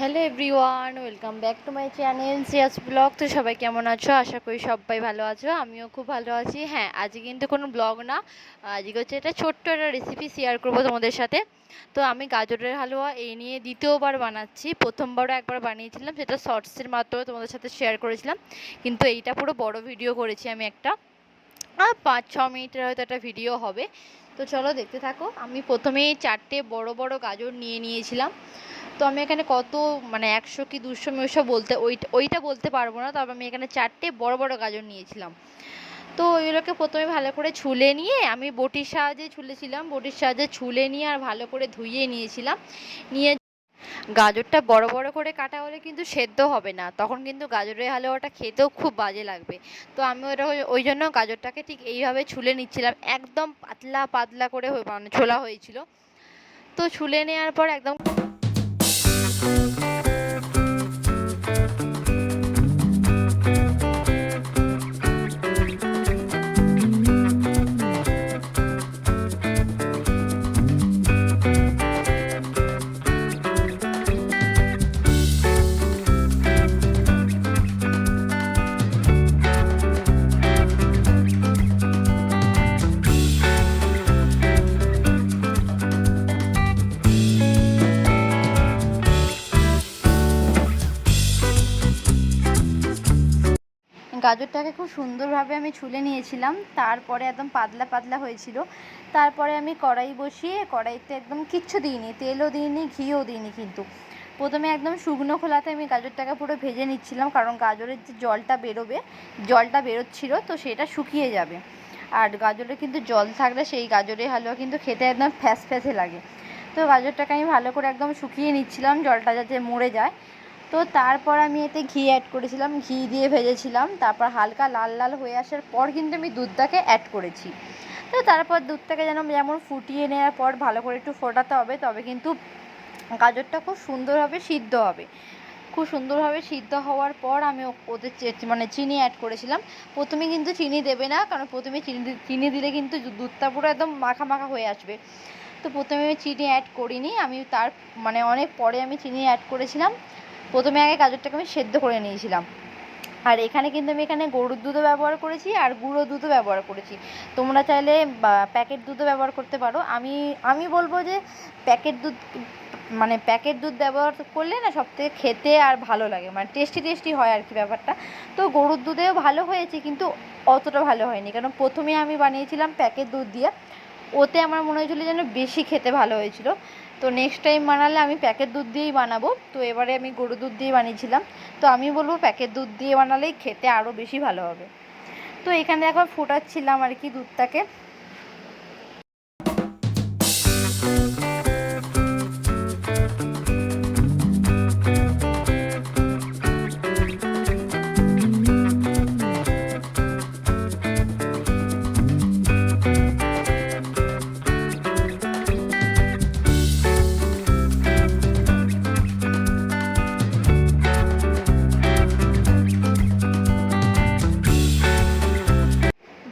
Hello everyone, welcome back to my channel Siya's blog. তো সবাই কেমন আছো? আশা করি সবাই ভালো আছো, আমিও খুব ভালো আছি। হ্যাঁ, আজকে কিন্তু কোনো ব্লগ না, আজকে হচ্ছে এটা ছোট্ট একটা রেসিপি শেয়ার করবো তোমাদের সাথে। তো আমি গাজরের হালুয়া এই নিয়ে দ্বিতীয়বার বানাচ্ছি। প্রথমবারও একবার বানিয়েছিলাম, সেটা শর্টসের মাধ্যমে তোমাদের সাথে শেয়ার করেছিলাম, কিন্তু এইটা পুরো বড় ভিডিও করেছি আমি একটা, 5-6 মিনিটের হয়তো একটা ভিডিও হবে। তো চলো দেখতে থাকো। আমি প্রথমেই 4টে বড় বড় গাজর নিয়ে নিয়েছিলাম। তো আমি এখানে কত, মানে 100 কি 200 আমি ওইসব বলতে ওইটা বলতে পারবো না, তবে আমি এখানে 4টে বড় বড় গাজর নিয়েছিলাম। তো ওইগুলোকে প্রথমে ভালো করে ছুলে নিয়ে, আমি বটির সাহায্যে ছুলেছিলাম, বটির সাহায্যে ছুলে নিয়ে আর ভালো করে ধুইয়ে নিয়েছিলাম। নিয়ে গাজরটা বড় বড় করে কাটা হলে কিন্তু সেদ্ধ হবে না, তখন কিন্তু গাজরের হালুয়াটা খেতেও খুব বাজে লাগবে। তো আমি ওটা ওই জন্য গাজরটাকে ঠিক এইভাবে ছুলে নিচ্ছিলাম, একদম পাতলা পাতলা করে মানে ছোলা হয়েছিল। তো ছুলে নেওয়ার পর একদম গাজরটাকে খুব সুন্দরভাবে আমি ছুলে নিয়েছিলাম, তারপরে একদম পাতলা পাতলা হয়েছিল। তারপরে আমি কড়াই বসিয়ে, কড়াইতে একদম কিচ্ছু দিইনি, তেলও দিইনি, ঘিও দিইনি, কিন্তু প্রথমে একদম শুকনো খোলাতে আমি গাজরটাকে পুরো ভেজে নিচ্ছিলাম, কারণ গাজরের যে জলটা বেরোবে, জলটা বেরোচ্ছিল, তো সেটা শুকিয়ে যাবে। আর গাজরে কিন্তু জল থাকলে সেই গাজরের হালুয়া কিন্তু খেতে একদম ফ্যাসফ্যাসে লাগে। তো গাজরটাকে আমি ভালো করে একদম শুকিয়ে নিচ্ছিলাম, জলটা যাতে মরে যায়। তো তারপর আমি এতে ঘি অ্যাড করেছিলাম, ঘি দিয়ে ভেজেছিলাম। তারপর হালকা লাল লাল হয়ে আসার পর কিন্তু আমি দুধটাকে অ্যাড করেছি। তো তারপর দুধটাকে যেমন ফুটিয়ে নেওয়ার পর ভালো করে একটু ফোটাতে হবে, তবে কিন্তু গাজরটা খুব সুন্দরভাবে সিদ্ধ হবে। খুব সুন্দরভাবে সিদ্ধ হওয়ার পর আমি ওদের মানে চিনি অ্যাড করেছিলাম। প্রথমে কিন্তু চিনি দেবে না, কারণ প্রথমে চিনি দিলে কিন্তু দুধটা পুরো একদম মাখা মাখা হয়ে আসবে। তো প্রথমে আমি চিনি অ্যাড করিনি, আমি তার মানে অনেক পরে আমি চিনি অ্যাড করেছিলাম। প্রথমে আগে গাজরটাকে আমি সেদ্ধ করে নিয়েছিলাম। আর এখানে কিন্তু আমি গরুর দুধও ব্যবহার করেছি আর গুঁড়ো দুধও ব্যবহার করেছি। তোমরা চাইলে প্যাকেট দুধও ব্যবহার করতে পারো। আমি বলবো যে প্যাকেট দুধ ব্যবহার করলে না সবথেকে খেতে আর ভালো লাগে, মানে টেস্টি হয় আর কি ব্যাপারটা। তো গরুর দুধেও ভালো হয়েছে, কিন্তু অতটা ভালো হয়নি, কারণ প্রথমে আমি বানিয়েছিলাম প্যাকেট দুধ দিয়ে, ওতে আমার মনে হয়েছিল যেন বেশি খেতে ভালো হয়েছিল। তো নেক্সট টাইম বানালে আমি প্যাকেট দুধ দিয়েই বানাবো। তো এবারে আমি গরুর দুধ দিয়ে বানিয়েছিলাম। তো আমি বলবো প্যাকেট দুধ দিয়ে বানালেই খেতে আরও বেশি ভালো হবে। তো এখানে একবার ফোটাচ্ছিলাম আর কি দুধটাকে।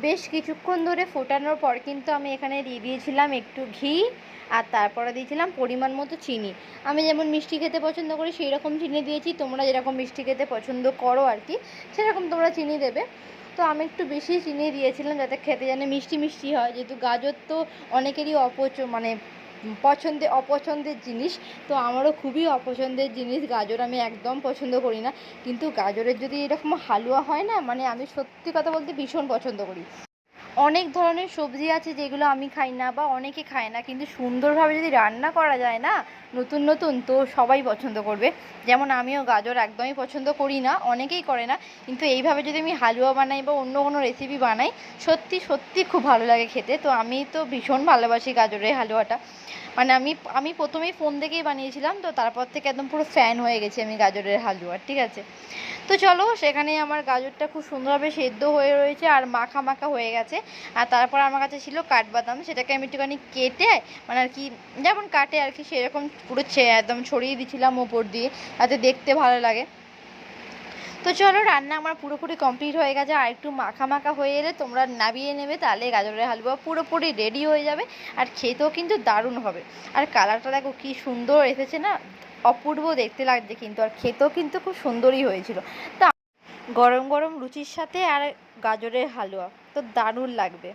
বেশ কিছুক্ষণ ধরে ফোটানোর পর কিন্তু আমি এখানে দিয়ে দিয়েছিলাম একটু ঘি, আর তারপরে দিয়েছিলাম পরিমাণ মতো চিনি। আমি যেমন মিষ্টি খেতে পছন্দ করি সেই রকম চিনি দিয়েছি, তোমরা যেরকম মিষ্টি খেতে পছন্দ করো আর কি সেরকম তোমরা চিনি দেবে। তো আমি একটু বেশি চিনি দিয়েছিলাম যাতে খেতে যেন মিষ্টি মিষ্টি হয়, যেহেতু গাজর তো অনেকেরই মানে অপছন্দের জিনিস। তো আমারও খুবই অপছন্দের জিনিস গাজর, আমি একদম পছন্দ করি না। কিন্তু গাজরের যদি এরকম হালুয়া হয় না, মানে আমি সত্যি কথা বলতে ভীষণ পছন্দ করি। অনেক ধরনের সবজি আছে যেগুলো আমি খাই না বা অনেকে খায় না, কিন্তু সুন্দরভাবে যদি রান্না করা যায় না নতুন নতুন, তো সবাই পছন্দ করবে। যেমন আমিও গাজর একদমই পছন্দ করি না, অনেকেই করে না, কিন্তু এইভাবে যদি আমি হালুয়া বানাই বা অন্য কোনো রেসিপি বানাই, সত্যি সত্যি খুব ভালো লাগে খেতে। তো আমি তো ভীষণ ভালোবাসি গাজরের হালুয়াটা। মানে আমি প্রথমেই ফোন দেখেই বানিয়েছিলাম, তো তারপর থেকে একদম পুরো ফ্যান হয়ে গেছি আমি গাজরের হালুয়ার, ঠিক আছে। তো চলো, সেখানে আমার গাজরটা খুব সুন্দরভাবে সেদ্ধ হয়ে রয়েছে আর মাখা মাখা হয়ে গেছে। আর তারপর আমার কাছে ছিল কাঠবাদাম, সেটাকে আমি একটুখানি কেটে, মানে আর কি যেমন কাটে আর কি সেরকম পুরো একদম ছড়িয়ে দিয়েছিলাম ওপর দিয়ে, যাতে দেখতে ভালো লাগে। তো চলো, রান্না আমার পুরোপুরি কমপ্লিট হয়ে গেছে, আর একটু মাখা মাখা হয়ে এলে তোমরা নামিয়ে নেবে, তাহলে গাজরের হালুয়া পুরোপুরি রেডি হয়ে যাবে। আর খেতেও কিন্তু দারুণ হবে। আর কালারটা দেখো কী সুন্দর এসেছে না, অপূর্ব দেখতে লাগছে কিন্তু, আর খেতেও কিন্তু খুব সুন্দরই হয়েছিল। তা গরম গরম লুচির সাথে আর গাজরের হালুয়া তো দারুণ লাগবে।